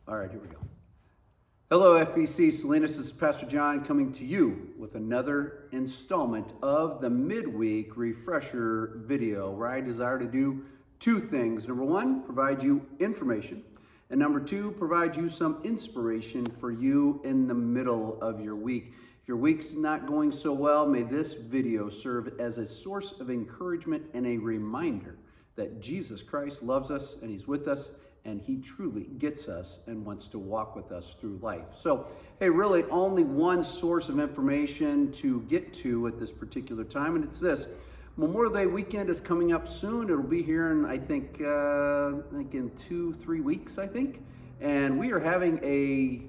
All right, here we go. Hello, FBC. Salinas, this is Pastor John coming to you with another installment of the midweek refresher video where I desire to do two things. Number one, provide you information. And number two, provide you some inspiration for you in the middle of your week. If your week's not going so well, may this video serve as a source of encouragement and a reminder that Jesus Christ loves us and He's with us and He truly gets us and wants to walk with us through life. So, hey, really only one source of information to get to at this particular time, and it's this. Memorial Day weekend is coming up soon. It'll be here in, I think in 2-3 weeks, I think. And we are having a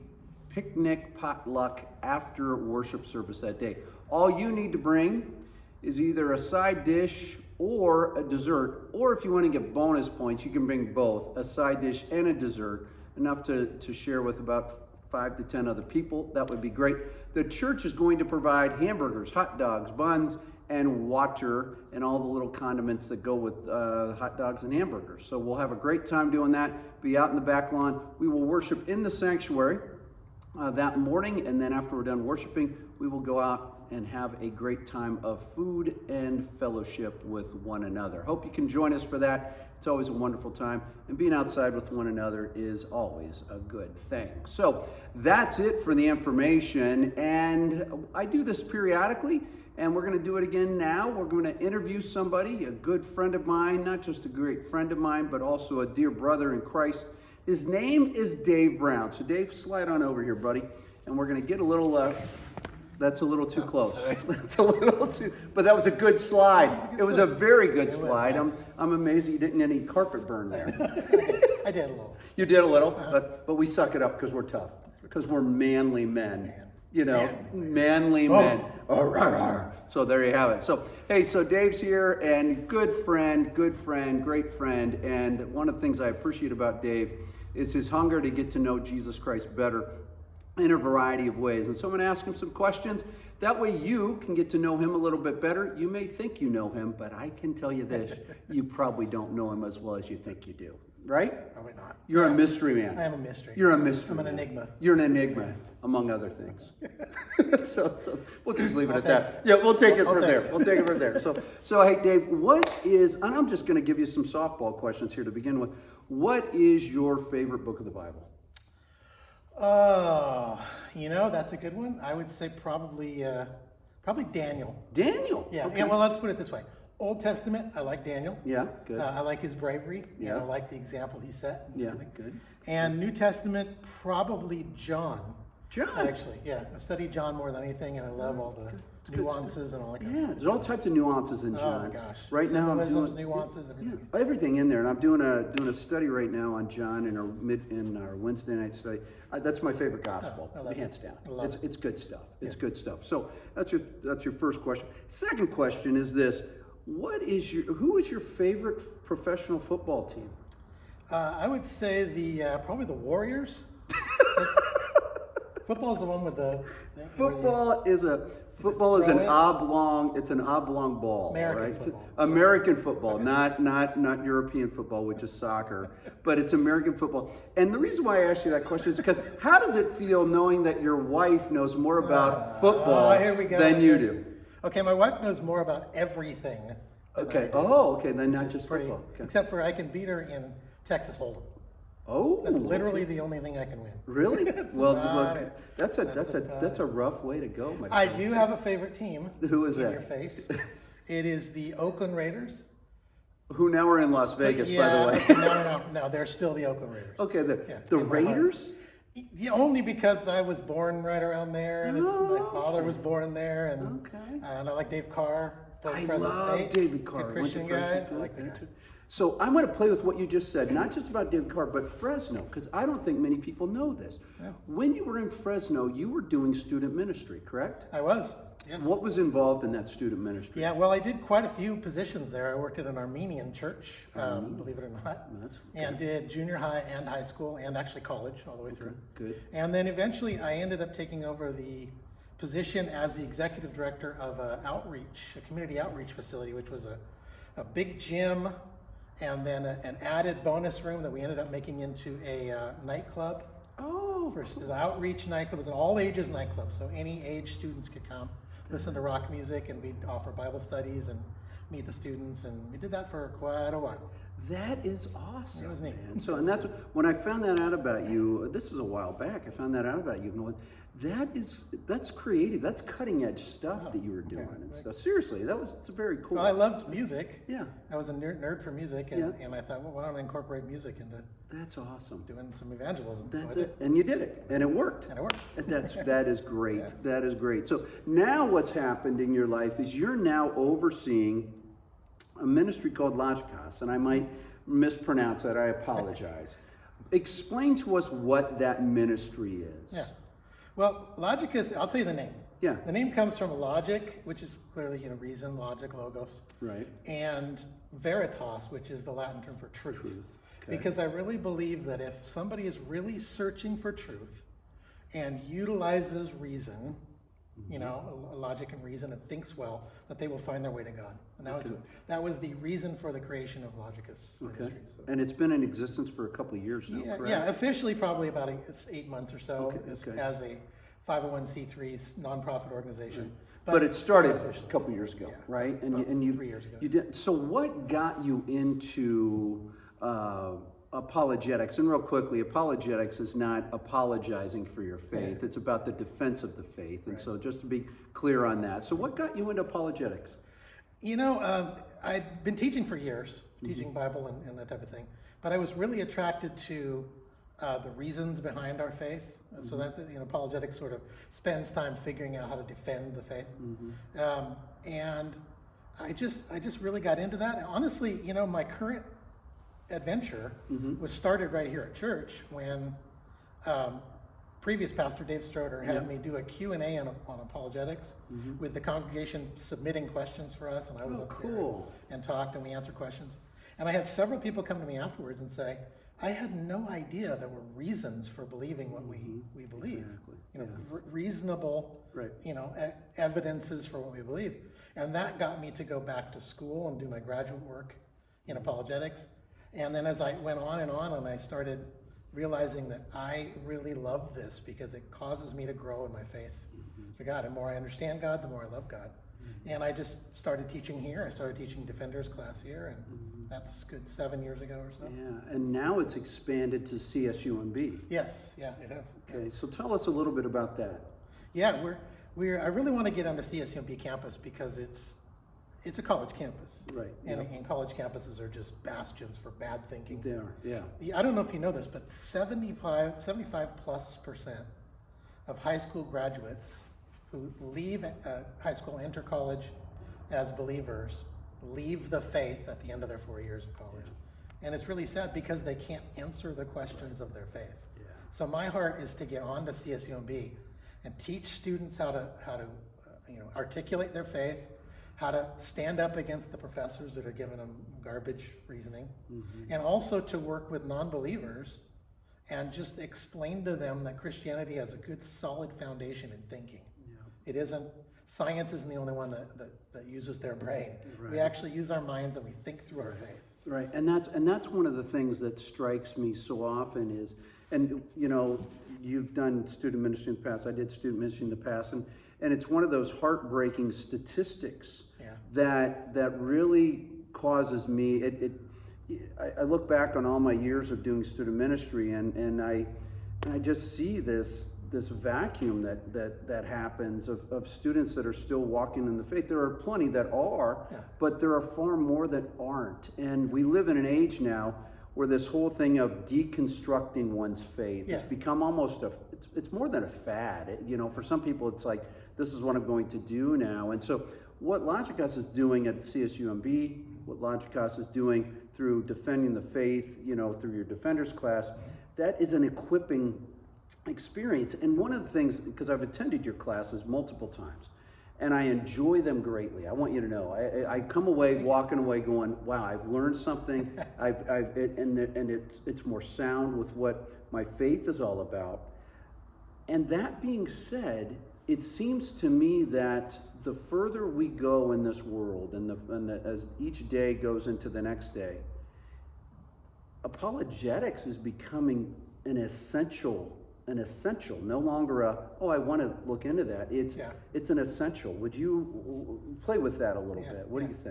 picnic potluck after worship service that day. All you need to bring is either a side dish or a dessert, or if you want to get bonus points, you can bring both, a side dish and a dessert, enough to share with about 5 to 10 other people. That would be great. The church is going to provide hamburgers, hot dogs, buns, and water, and all the little condiments that go with hot dogs and hamburgers. So we'll have a great time doing that. Be out in the back lawn. We will worship in the sanctuary that morning, and then after we're done worshiping, we will go out and have a great time of food and fellowship with one another. Hope you can join us for that. It's always a wonderful time, and being outside with one another is always a good thing. So that's it for the information, and I do this periodically, and we're going to do it again now. We're going to interview somebody, a good friend of mine, not just a great friend of mine, but also a dear brother in Christ. His name is Dave Brown. So Dave, slide on over here, buddy, and we're going to get a little... That's a little too close. That's a little too, but that was a good slide. It was a very good slide. I'm amazed that you didn't get any carpet burn there. I did a little. You did a little, but we suck it up because we're tough, because we're manly men. You know, manly men. So there you have it. So, hey, so Dave's here, and good friend, great friend. And one of the things I appreciate about Dave is his hunger to get to know Jesus Christ better in a variety of ways. And so I'm going to ask him some questions. That way you can get to know him a little bit better. You may think you know him, but I can tell you this, you probably don't know him as well as you think you do. Right? Probably not. You're a mystery man. I am a mystery. You're a mystery. I'm an enigma. You're an enigma, among other things. so we'll just leave it at that. Yeah, we'll take it from there. We'll take it from there. So hey, Dave, what is, and I'm just going to give you some softball questions here to begin with. What is your favorite book of the Bible? Oh, that's a good one. I would say probably Daniel. Daniel? Yeah. Okay. Yeah. Well, let's put it this way. Old Testament, I like Daniel. Yeah, good. I like his bravery. Yeah. And I like the example he set. Yeah, good. And New Testament, probably John. John? Actually, yeah. I've studied John more than anything, and I love all the nuances and all that kind of stuff. There's all types of nuances in John. Oh my gosh. Right now I'm doing nuances, everything. Yeah, everything in there, and I'm doing a study right now on John in our Wednesday night study. That's my favorite gospel, hands down. It's good stuff. It's good stuff. So that's your first question. Second question is this: who is your favorite professional football team? I would say probably the Warriors. Football is the one with the. Football is an oblong. It's an oblong ball, American right? Football. American football, not European football, which is soccer, but it's American football. And the reason why I asked you that question is because how does it feel knowing that your wife knows more about football than you do? Okay, my wife knows more about everything. Okay. Okay. Then not just football. Okay. Except for I can beat her in Texas Hold'em. Oh, that's literally the only thing I can win. Really? Well, look, that's a rough way to go, my friend. I do have a favorite team. Who is that? In your face. It is the Oakland Raiders. Who now are in Las Vegas, by the way. No, they're still the Oakland Raiders. Okay, the Raiders? Only because I was born right around there, and my father was born there, and I like Dave Carr. I love David Carr. Christian guy. I like the guy. So I'm going to play with what you just said, not just about David Carr, but Fresno, because I don't think many people know this. Yeah. When you were in Fresno, you were doing student ministry, correct? I was, yes. What was involved in that student ministry? Yeah, well, I did quite a few positions there. I worked at an Armenian church, believe it or not, and did junior high and high school and actually college all the way through. Good. And then eventually I ended up taking over the position as the executive director of a community outreach facility, which was a big gym, and then an added bonus room that we ended up making into a nightclub. for the outreach nightclub. It was an all ages nightclub, so any age students could come, listen to rock music, and we'd offer Bible studies and meet the students, and we did that for quite a while. That is awesome. It was neat. Man. So, and that's when I found that out about you. This is a while back. I found that out about you. Going, that's creative. That's cutting edge stuff that you were doing and stuff. Seriously, it's very cool. Well, I loved music. Yeah. I was a nerd for music, and I thought, well, why don't I incorporate music into That's awesome. doing some evangelism? That's So I it. And you did it, and it worked. And it worked. That is great. That is great. So now what's happened in your life is you're now overseeing a ministry called Logicos, and I might mispronounce that. I apologize. Explain to us what that ministry is. Yeah. Well, Logicus, I'll tell you the name. Yeah. The name comes from logic, which is clearly, reason, logic, logos. Right. And veritas, which is the Latin term for truth. Okay. Because I really believe that if somebody is really searching for truth and utilizes reason, logic and reason, and thinks well, that they will find their way to God. And that was the reason for the creation of Logicus Ministries. So. And it's been in existence for a couple of years now, correct? Yeah, officially probably about 8 months or so Okay. as a 501c3 nonprofit organization. Right. But it started a officially. couple of years ago, Yeah, right? about And you 3 years ago. You did. So what got you into apologetics? And real quickly, apologetics is not apologizing for your faith. It's about the defense of the faith. And so just to be clear on that. So what got you into apologetics? I'd been teaching for years, teaching Bible and that type of thing. But I was really attracted to the reasons behind our faith. So that's, apologetics sort of spends time figuring out how to defend the faith. And I just really got into that. Honestly, my current adventure was started right here at church when previous pastor Dave Stroder had me do a Q&A on apologetics with the congregation submitting questions for us, and I was up there and talked, and we answered questions. And I had several people come to me afterwards and say, I had no idea there were reasons for believing what we believe. Exactly. Reasonable, Right. evidences for what we believe. And that got me to go back to school and do my graduate work in apologetics. And then as I went on, and I started realizing that I really love this because it causes me to grow in my faith to God. The more I understand God, the more I love God. And I just started teaching here. I started teaching Defenders class here, and that's good 7 years ago or so. Yeah, and now it's expanded to CSUMB. Yes, yeah, it has. Okay, so tell us a little bit about that. Yeah, I really want to get onto CSUMB campus because it's a college campus. Right. And college campuses are just bastions for bad thinking. They are, yeah. I don't know if you know this, but 75+ of high school graduates who leave high school, enter college as believers, leave the faith at the end of their 4 years of college. And it's really sad because they can't answer the questions of their faith. Yeah. So my heart is to get on to CSUMB and teach students how to articulate their faith, how to stand up against the professors that are giving them garbage reasoning, and also to work with non-believers and just explain to them that Christianity has a good solid foundation in thinking. It isn't, science isn't the only one that uses their brain. Right. We actually use our minds and we think through our faith. Right, and that's one of the things that strikes me so often is, and you've done student ministry in the past, I did student ministry in the past, and it's one of those heartbreaking statistics that really causes me, I look back on all my years of doing student ministry and I just see this vacuum that happens of students that are still walking in the faith. There are plenty that are, but there are far more that aren't. And we live in an age now where this whole thing of deconstructing one's faith has become almost it's more than a fad. For some people it's like, this is what I'm going to do now. And so what Logicos is doing at CSUMB, what Logicos is doing through defending the faith, through your Defenders class, that is an equipping experience. And one of the things, because I've attended your classes multiple times and I enjoy them greatly, I want you to know, I come away walking away going, wow, I've learned something. It's more sound with what my faith is all about. And that being said, it seems to me that the further we go in this world and as each day goes into the next day, apologetics is becoming an essential an essential, no longer I want to look into that. It's Yeah. it's an essential. Would you play with that a little Yeah, bit? What do yeah. you think?